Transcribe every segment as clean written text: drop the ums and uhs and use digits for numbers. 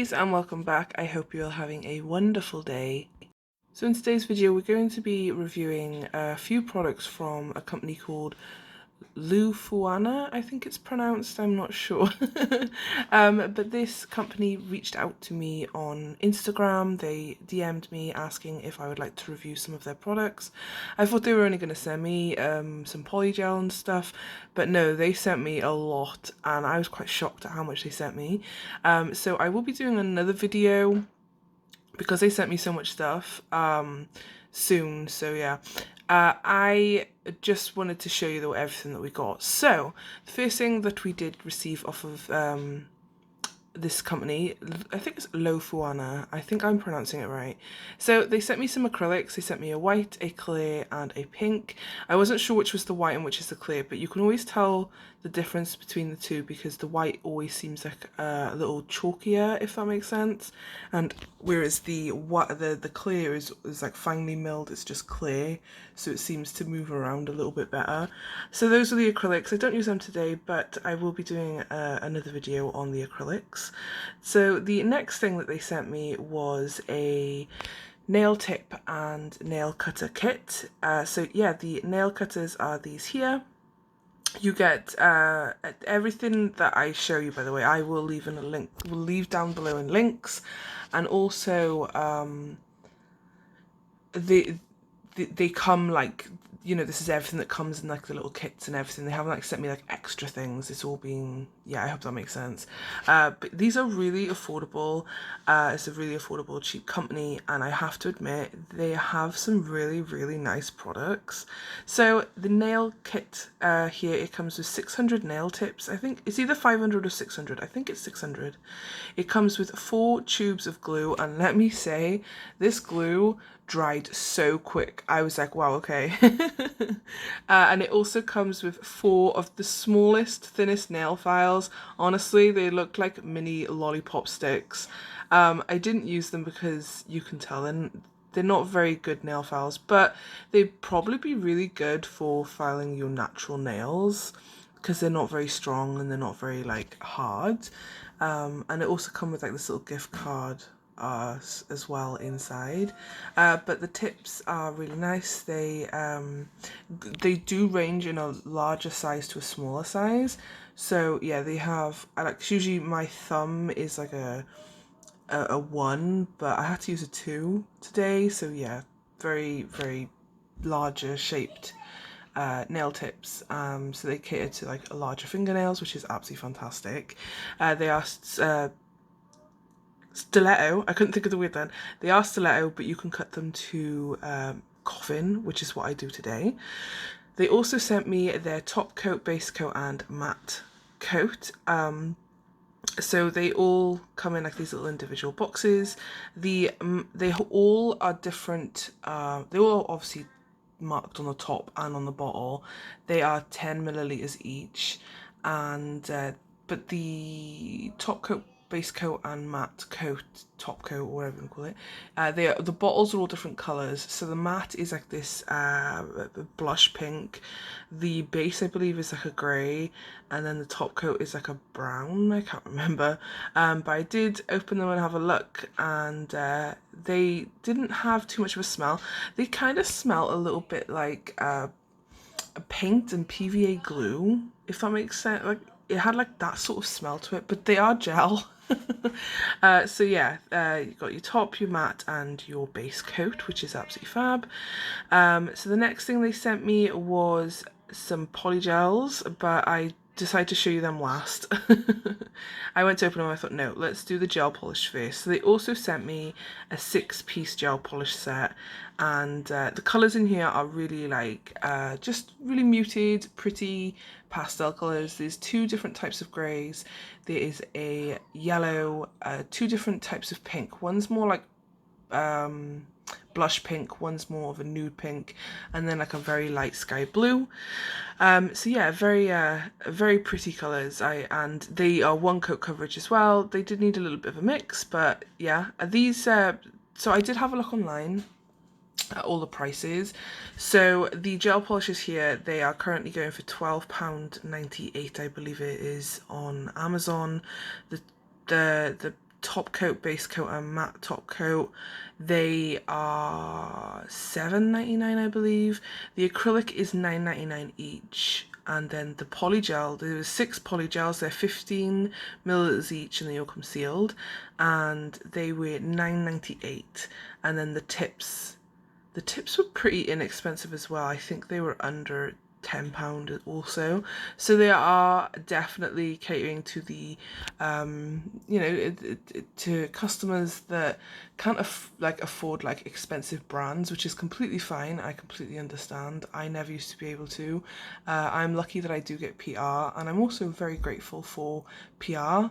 guys, and welcome back. I hope you're having a wonderful day. So in today's video we're going to be reviewing a few products from a company called Lofuanna, I think it's pronounced, I'm not sure. But this company reached out to me on Instagram. They DM'd me asking if I would like to review some of their products. I thought they were only going to send me some Polygel and stuff, but no, they sent me a lot and I was quite shocked at how much they sent me. So I will be doing another video because they sent me so much stuff soon, so yeah. I just wanted to show you though everything that we got. So the first thing that we did receive off of this company, I think it's Lofuanna, I think I'm pronouncing it right. So they sent me some acrylics. They sent me a white, a clear and a pink. I wasn't sure which was the white and which is the clear, but you can always tell the difference between the two because the white always seems like a little chalkier, if that makes sense, and whereas the clear is like finely milled, it's just clear, so it seems to move around a little bit better. So those are the acrylics. I don't use them today, but I will be doing another video on the acrylics. So the next thing that they sent me was a nail tip and nail cutter kit. So yeah, the nail cutters are these here. You get everything that I show you, by the way, I will leave in a link, will leave down below in links, and also they come like, you know, this is everything that comes in like the little kits and everything. They haven't like sent me like extra things. It's all been, yeah, I hope that makes sense. But these are really affordable. It's a really affordable, cheap company, and I have to admit they have some really, really nice products. So the nail kit here, it comes with 600 nail tips. I think it's either 500 or 600. I think it's 600. It comes with 4 tubes of glue, and let me say, this glue dried so quick. I was like, wow, okay. And it also comes with 4 of the smallest, thinnest nail files. Honestly, they look like mini lollipop sticks. I didn't use them because you can tell they're not very good nail files, but they'd probably be really good for filing your natural nails because they're not very strong and they're not very like hard. And it also comes with like this little gift card as well inside, but the tips are really nice. They do range in a larger size to a smaller size, so yeah, they have, I like, usually my thumb is like a 1, but I had to use a 2 today, so yeah, very, very larger shaped nail tips, so they cater to like larger fingernails, which is absolutely fantastic. They are stiletto, I couldn't think of the word then. They are stiletto, but you can cut them to coffin, which is what I do today. They also sent me their top coat, base coat and matte coat. So they all come in like these little individual boxes. They all are different. They all are obviously marked on the top and on the bottle. They are 10 milliliters each, and but the top coat, base coat and matte coat, top coat, or whatever you call it, the bottles are all different colours. So the matte is like this blush pink, the base I believe is like a grey, and then the top coat is like a brown, I can't remember, but I did open them and have a look, and they didn't have too much of a smell. They kind of smell a little bit like paint and PVA glue, if that makes sense. Like, it had like that sort of smell to it, but they are gel. So yeah, you've got your top, your matte and your base coat, which is absolutely fab. So the next thing they sent me was some polygels, but I decided to show you them last. I went to open them and I thought, no, let's do the gel polish first. So they also sent me a 6-piece gel polish set, and the colours in here are really like just really muted, pretty pastel colours. There's 2 different types of greys. There is a yellow, 2 different types of pink. One's more like blush pink, one's more of a nude pink, and then like a very light sky blue. So yeah, very pretty colours. And they are 1 coat coverage as well. They did need a little bit of a mix, but yeah, these so I did have a look online at all the prices. So the gel polishes here, they are currently going for £12.98, I believe it is, on Amazon. The top coat, base coat and matte top coat. They are $7.99, I believe. The acrylic is $9.99 each. And then the polygel, there was 6 polygels, they're 15 milliliters each and they all come sealed. And they were $9.98. And then the tips were pretty inexpensive as well. I think they were under £10 also, so they are definitely catering to the you know, to customers that can't afford like expensive brands, which is completely fine. I completely understand. I never used to be able to. I'm lucky that I do get PR, and I'm also very grateful for PR.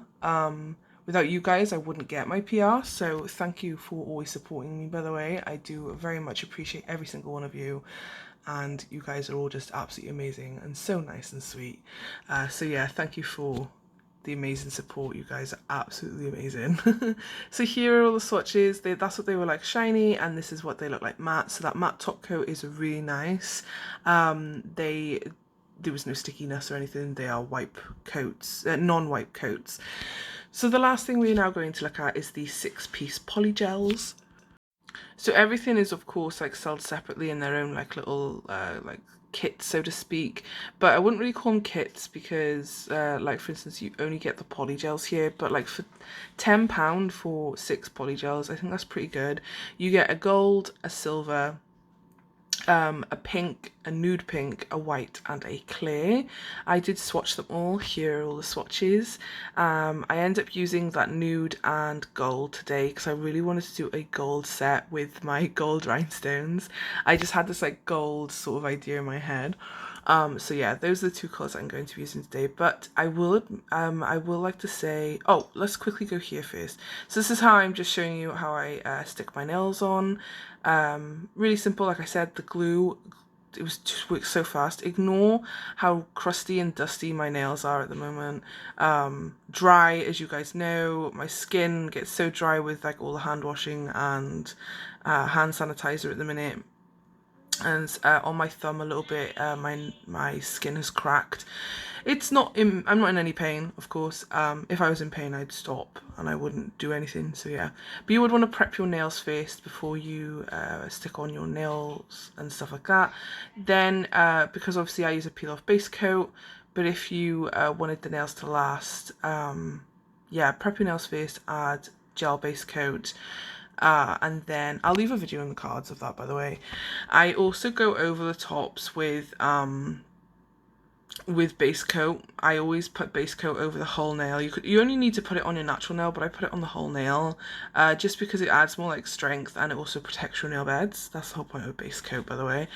Without you guys, I wouldn't get my PR, so thank you for always supporting me, by the way. I do very much appreciate every single one of you, and you guys are all just absolutely amazing and so nice and sweet. So yeah, thank you for the amazing support. You guys are absolutely amazing. So here are all the swatches. That's what they were like shiny, and this is what they look like matte. So that matte top coat is really nice. There was no stickiness or anything. They are wipe coats, non-wipe coats. So the last thing we're now going to look at is the 6-piece polygels. So everything is of course like sold separately in their own like little like kits, so to speak, but I wouldn't really call them kits because like for instance you only get the polygels here, but like for £10 for 6 polygels, I think that's pretty good. You get a gold, a silver, a pink, a nude pink, a white and a clear. I did swatch them all. Here are all the swatches. I end up using that nude and gold today because I really wanted to do a gold set with my gold rhinestones. I just had this like gold sort of idea in my head. So yeah, those are the 2 colours I'm going to be using today, but I will like to say, oh, let's quickly go here first. So this is how I'm just showing you how I stick my nails on. Really simple. Like I said, the glue, it was just works so fast. Ignore how crusty and dusty my nails are at the moment. Dry, as you guys know. My skin gets so dry with like all the hand washing and hand sanitizer at the minute. And on my thumb a little bit, my skin has cracked. I'm not in any pain, of course. If I was in pain, I'd stop and I wouldn't do anything, so yeah. But you would want to prep your nails first before you stick on your nails and stuff like that. Then, because obviously I use a peel-off base coat, but if you wanted the nails to last, yeah, prep your nails first, add gel base coat. And then I'll leave a video in the cards of that, by the way. I also go over the tops with base coat. I always put base coat over the whole nail. You only need to put it on your natural nail, but I put it on the whole nail just because it adds more like strength and it also protects your nail beds. That's the whole point of base coat, by the way.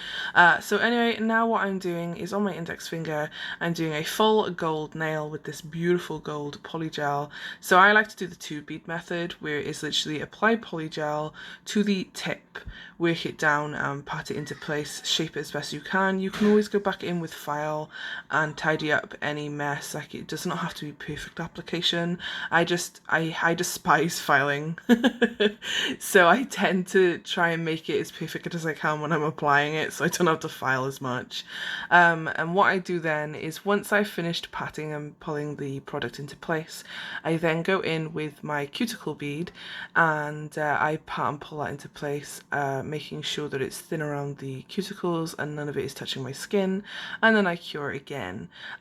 So anyway, now what I'm doing is on my index finger, I'm doing a full gold nail with this beautiful gold polygel. So I like to do the 2-bead method, where it's literally apply polygel to the tip, work it down, pat it into place, shape it as best you can. You can always go back in with file and tidy up any mess. Like, it does not have to be perfect application. I despise filing. So I tend to try and make it as perfect as I can when I'm applying it, so I don't have to file as much. And what I do then is, once I've finished patting and pulling the product into place, I then go in with my cuticle bead and I pat and pull that into place, making sure that it's thin around the cuticles and none of it is touching my skin, and then I cure it again.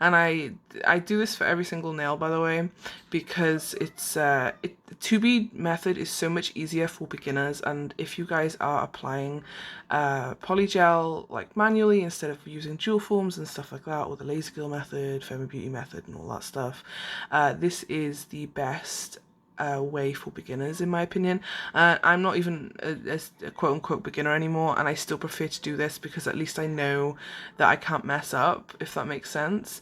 And I do this for every single nail, by the way, because the 2-bead method is so much easier for beginners. And if you guys are applying polygel like manually instead of using dual forms and stuff like that, or the laser girl method, Femme Beauty method and all that stuff, this is the best way for beginners, in my opinion. I'm not even a quote-unquote beginner anymore, and I still prefer to do this because at least I know that I can't mess up, if that makes sense.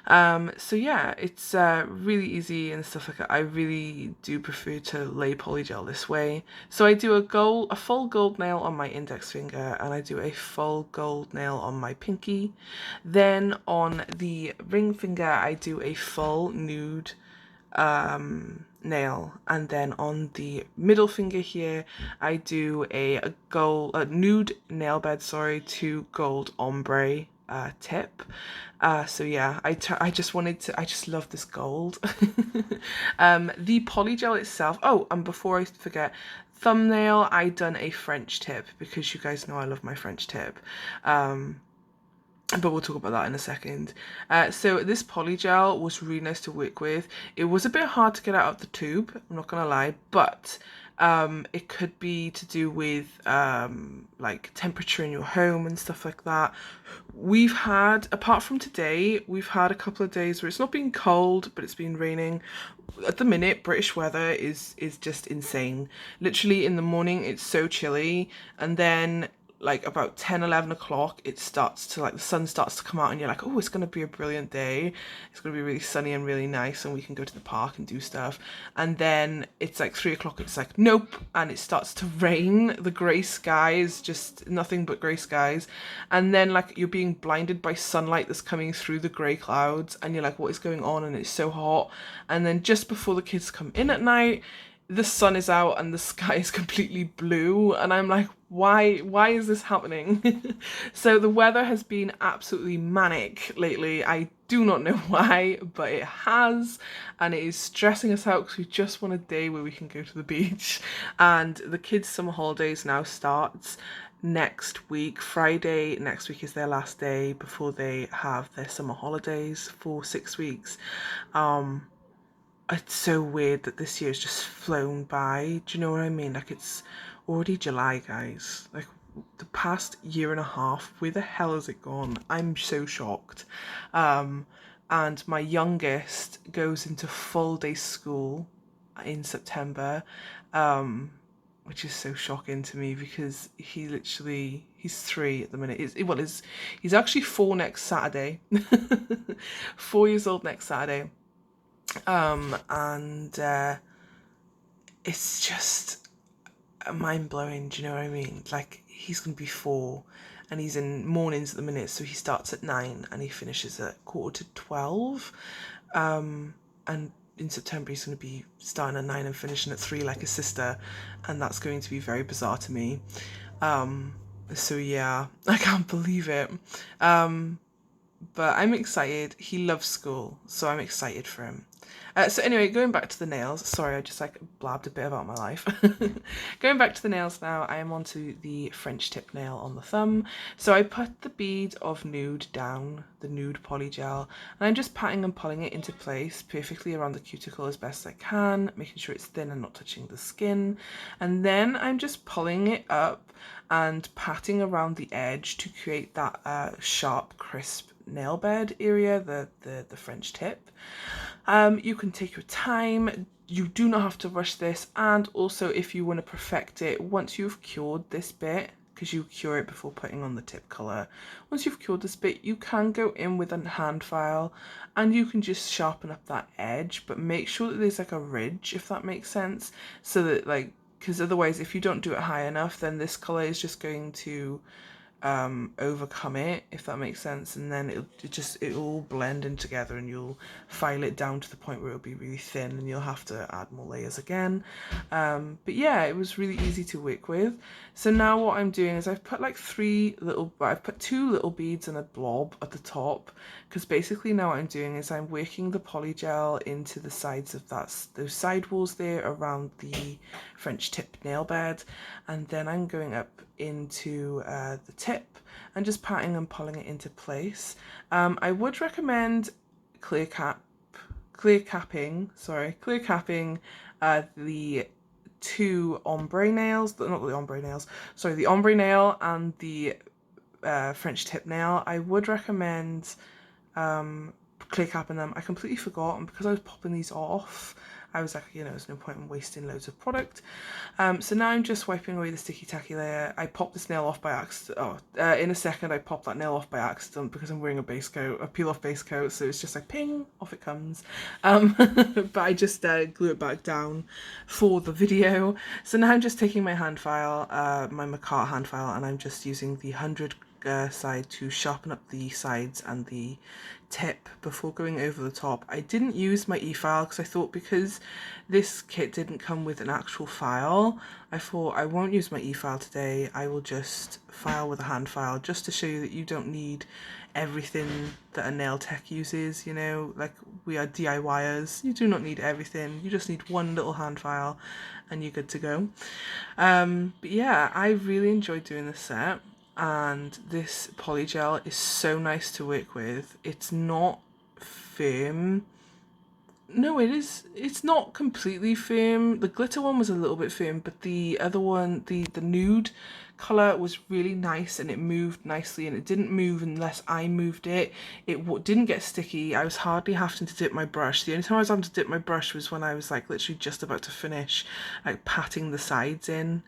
So yeah, it's really easy and stuff like that. I really do prefer to lay polygel this way. So I do a full gold nail on my index finger, and I do a full gold nail on my pinky. Then on the ring finger I do a full nude nail, and then on the middle finger here I do a nude nail bed, sorry, to gold ombre tip. So yeah, I just wanted to, I just love this gold. The polygel itself, oh, and before I forget, thumbnail, I done a French tip because you guys know I love my French tip. But we'll talk about that in a second. So this polygel was really nice to work with. It was a bit hard to get out of the tube, I'm not gonna lie, but it could be to do with like temperature in your home and stuff like that. We've had, apart from today, we've had a couple of days where it's not been cold, but it's been raining. At the minute, British weather is just insane. Literally in the morning it's so chilly, and then like about 10-11 o'clock it starts to, like, the sun starts to come out and you're like, oh, it's going to be a brilliant day, it's going to be really sunny and really nice and we can go to the park and do stuff. And then it's like 3 o'clock, it's like nope, and it starts to rain. The grey skies, just nothing but grey skies, and then like you're being blinded by sunlight that's coming through the grey clouds and you're like, what is going on? And it's so hot. And then just before the kids come in at night, the sun is out and the sky is completely blue, and I'm like, why is this happening? So the weather has been absolutely manic lately. I do not know why, but it has, and it is stressing us out because we just want a day where we can go to the beach. And the kids' summer holidays now starts next week. Friday next week is their last day before they have their summer holidays for 6 weeks. It's so weird that this year's just flown by. Do you know what I mean? Like, it's already July, guys. Like, the past year and a half, where the hell has it gone? I'm so shocked. And my youngest goes into full day school in September, which is so shocking to me because he's 3 at the minute. He's actually 4 next Saturday. 4 years old next Saturday. And it's just mind-blowing, do you know what I mean? Like, he's gonna be 4 and he's in mornings at the minute, so he starts at 9 and he finishes at 11:45. And in September he's going to be starting at 9 and finishing at 3 like his sister, and that's going to be very bizarre to me. So yeah, I can't believe it. But I'm excited. He loves school, so I'm excited for him. So anyway, going back to the nails. Sorry, I just like blabbed a bit about my life. Going back to the nails now, I am onto the French tip nail on the thumb. So I put the bead of nude down, the nude polygel, and I'm just patting and pulling it into place perfectly around the cuticle as best I can, making sure it's thin and not touching the skin. And then I'm just pulling it up and patting around the edge to create that sharp, crisp nail bed area, the French tip. You can take your time, you do not have to rush this, and also if you want to perfect it, once you've cured this bit, because you cure it before putting on the tip colour, once you've cured this bit, you can go in with a hand file and you can just sharpen up that edge, but make sure that there's like a ridge, if that makes sense, so that, like, because otherwise if you don't do it high enough, then this colour is just going to overcome it, if that makes sense, and then it'll all blend in together and you'll file it down to the point where it'll be really thin and you'll have to add more layers again. But yeah, it was really easy to work with. So now what I'm doing is I've put like 2 little beads and a blob at the top, because basically now what I'm doing is I'm working the polygel into the sides of those side walls there around the French tip nail bed, and then I'm going up into the tip and just patting and pulling it into place. I would recommend clear capping the 2 ombre nails, not the ombre nails, sorry, the ombre nail and the French tip nail. I would recommend clear capping them. I completely forgot, and because I was popping these off, I was like, you know, there's no point in wasting loads of product. So now I'm just wiping away the sticky tacky layer. I popped this nail off by accident. In a second I popped that nail off by accident because I'm wearing a peel off base coat, so it's just like ping, off it comes. But I just glue it back down for the video. So now I'm just taking my hand file, my Macar hand file, and I'm just using the 100 side to sharpen up the sides and the tip before going over the top. I didn't use my e-file because I thought, because this kit didn't come with an actual file, I thought I won't use my e-file today. I will just file with a hand file, just to show you that you don't need everything that a nail tech uses, you know, like we are DIYers. You do not need everything. You just need one little hand file and you're good to go. But yeah, I really enjoyed doing this set, and this polygel is so nice to work with. It's not firm. No, it is. It's not completely firm. The glitter one was a little bit firm, but the other one, the nude colour, was really nice, and it moved nicely, and it didn't move unless I moved it. It didn't get sticky. I was hardly having to dip my brush. The only time I was having to dip my brush was when I was like literally just about to finish, like patting the sides in.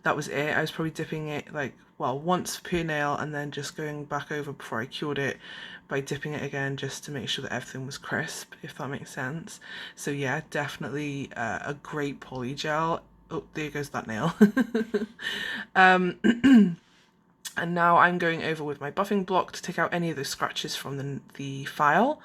That was it. I was probably dipping it like, well, once per nail, and then just going back over before I cured it by dipping it again, just to make sure that everything was crisp, if that makes sense. So yeah, definitely a great polygel. Oh, there goes that nail. And now I'm going over with my buffing block to take out any of those scratches from the file.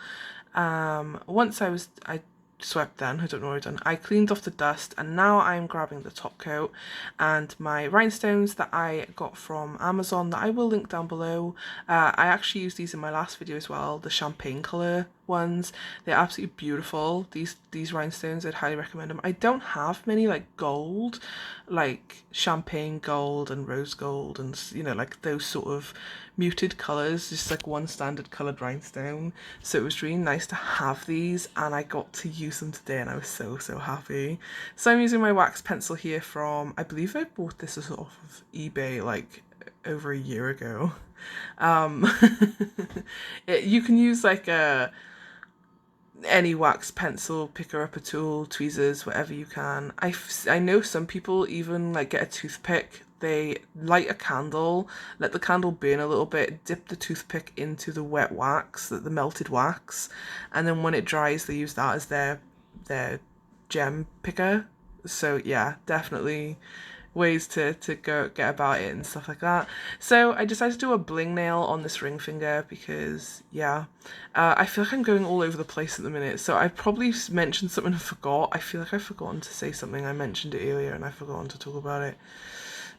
Once I swept then, I don't know what I've done, I cleaned off the dust, and now I'm grabbing the top coat and my rhinestones that I got from Amazon that I will link down below. I actually used these in my last video as well, the champagne colour ones. They're absolutely beautiful, these rhinestones. I'd highly recommend them. I don't have many like gold, like champagne gold and rose gold and, you know, like those sort of muted colours, just like one standard coloured rhinestone. So it was really nice to have these, and I got to use them today, and I was so happy. So I'm using my wax pencil here from, I believe I bought this off of eBay like over a year ago. You can use like any wax pencil, picker up a tool, tweezers, whatever you can. I know some people even like get a toothpick. They light a candle, let the candle burn a little bit, dip the toothpick into the wet wax, the melted wax, and then when it dries they use that as their gem picker. So yeah, definitely ways to go get about it and stuff like that. So I decided to do a bling nail on this ring finger because yeah, I feel like I'm going all over the place at the minute, so I probably mentioned something and forgot. I feel like I've forgotten to say something. I mentioned it earlier and I've forgotten to talk about it.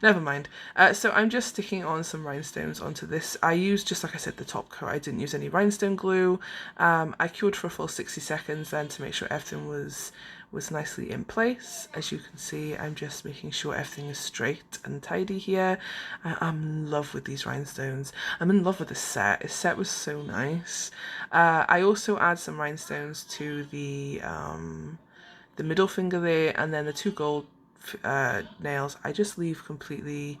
Never mind. So I'm just sticking on some rhinestones onto this. I used, just like I said, the top coat. I didn't use any rhinestone glue. I cured for a full 60 seconds then to make sure everything was nicely in place. As you can see, I'm just making sure everything is straight and tidy here. I'm in love with these rhinestones. I'm in love with this set. This set was so nice. I also add some rhinestones to the middle finger there, and then the two gold nails I just leave completely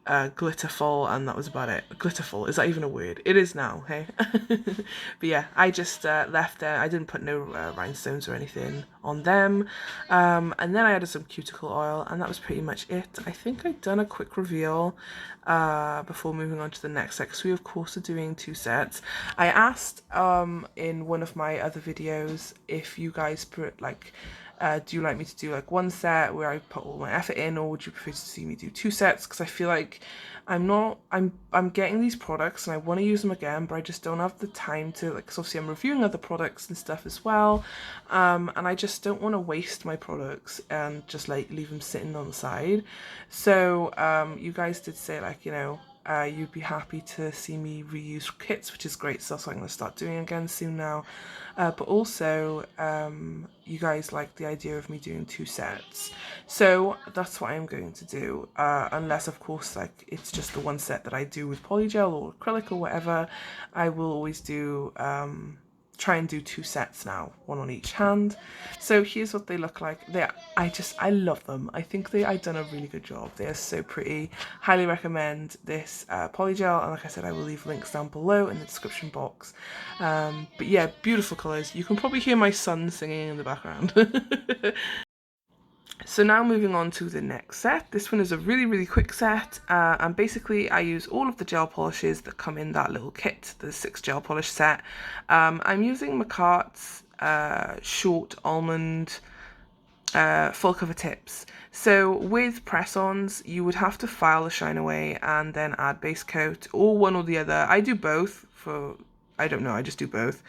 glitterful, and that was about it. Glitterful, is that even a word? It is now, hey? But yeah, I just left there. I didn't put no rhinestones or anything on them, and then I added some cuticle oil, and that was pretty much it. I think I'd done a quick reveal before moving on to the next set, because we of course are doing two sets. I asked in one of my other videos if you guys put like do you like me to do like one set where I put all my effort in, or would you prefer to see me do two sets? Because I feel like I'm getting these products and I want to use them again, but I just don't have the time to, like, because obviously I'm reviewing other products and stuff as well, and I just don't want to waste my products and just like leave them sitting on the side. So you guys did say, like, you know, you'd be happy to see me reuse kits, which is great. So that's what I'm going to start doing again soon now. But also, you guys like the idea of me doing two sets. So that's what I'm going to do. Unless, of course, like, it's just the one set that I do with polygel or acrylic or whatever. I will always do try and do two sets now, one on each hand. So here's what they look like. I love them. I think I've done a really good job. They are so pretty. Highly recommend this polygel, and like I said, I will leave links down below in the description box. But yeah, beautiful colours. You can probably hear my son singing in the background. So now moving on to the next set. This one is a really quick set, and basically I use all of the gel polishes that come in that little kit, the 6 gel polish set. I'm using McCart's short almond full cover tips. So with press-ons, you would have to file the shine away and then add base coat, or one or the other. I do both for, I don't know, I just do both.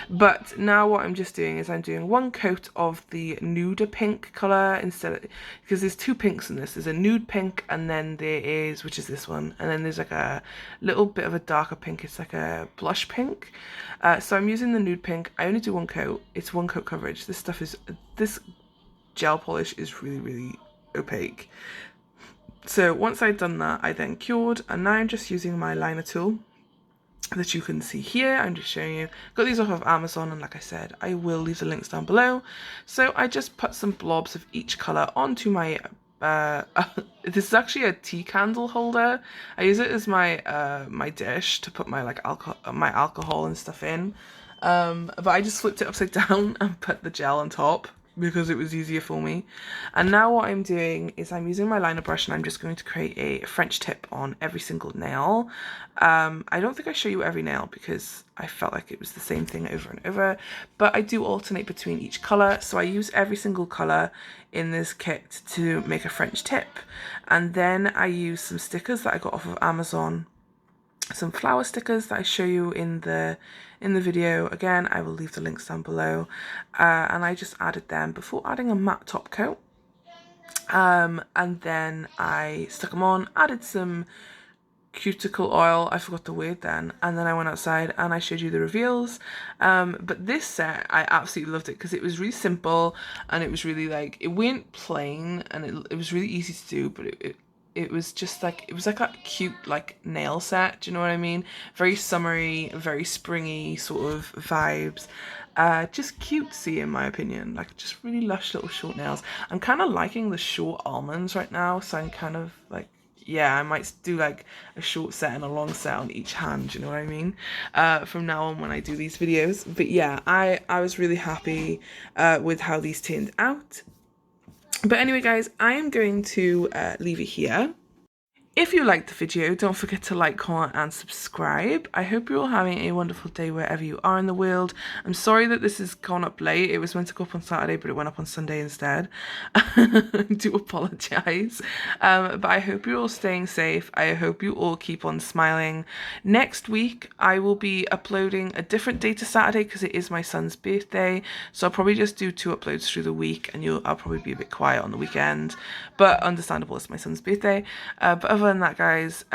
But now what I'm just doing is I'm doing one coat of the nude pink colour instead of, because there's two pinks in this. There's a nude pink and then there is, which is this one, and then there's like a little bit of a darker pink. It's like a blush pink. So I'm using the nude pink. I only do one coat. It's one coat coverage. This gel polish is really, really opaque. So once I'd done that, I then cured, and now I'm just using my liner tool that you can see here. I'm just showing you. Got these off of Amazon, and like I said, I will leave the links down below. So I just put some blobs of each colour onto my this is actually a tea candle holder. I use it as my my dish to put my alcohol and stuff in. But I just flipped it upside down and put the gel on top because it was easier for me. And now what I'm doing is I'm using my liner brush and I'm just going to create a French tip on every single nail. I don't think I show you every nail because I felt like it was the same thing over and over, but I do alternate between each colour. So I use every single colour in this kit to make a French tip. And then I use some stickers that I got off of Amazon, some flower stickers that I show you in the video. Again, I will leave the links down below. And I just added them before adding a matte top coat. And then I stuck them on, added some cuticle oil, I forgot the word then, and then I went outside and I showed you the reveals. But this set, I absolutely loved it because it was really simple and it was really like, it went plain and it was really easy to do, but it was just like, it was like a cute like nail set, do you know what I mean? Very summery, very springy sort of vibes. Just cutesy in my opinion, like just really lush little short nails. I'm kind of liking the short almonds right now, so I'm kind of like, yeah, I might do like a short set and a long set on each hand, you know what I mean? From now on when I do these videos. But yeah, I was really happy with how these turned out. But anyway, guys, I am going to leave it here. If you liked the video, don't forget to like, comment and subscribe. I hope you're all having a wonderful day wherever you are in the world. I'm sorry that this has gone up late. It was meant to go up on Saturday, but it went up on Sunday instead. I do apologise. But I hope you're all staying safe. I hope you all keep on smiling. Next week, I will be uploading a different day to Saturday because it is my son's birthday. So I'll probably just do 2 uploads through the week, and I'll probably be a bit quiet on the weekend. But understandable, it's my son's birthday. But other than that, guys,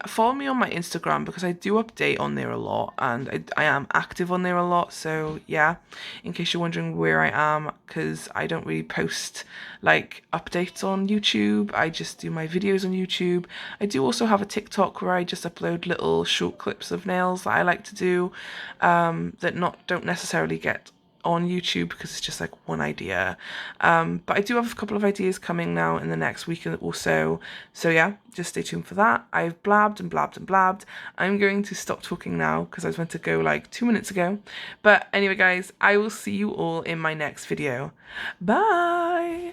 follow me on my Instagram because I do update on there a lot, and I am active on there a lot. So yeah, in case you're wondering where I am, because I don't really post like updates on YouTube, I just do my videos on YouTube. I do also have a TikTok where I just upload little short clips of nails that I like to do, that don't necessarily get on YouTube because it's just like one idea. But I do have a couple of ideas coming now in the next week or so. So yeah, just stay tuned for that. I've blabbed and blabbed and blabbed. I'm going to stop talking now because I was meant to go like 2 minutes ago. But anyway, guys, I will see you all in my next video. Bye!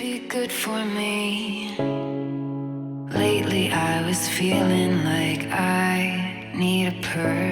be good for me. Lately I was feeling like I need a person.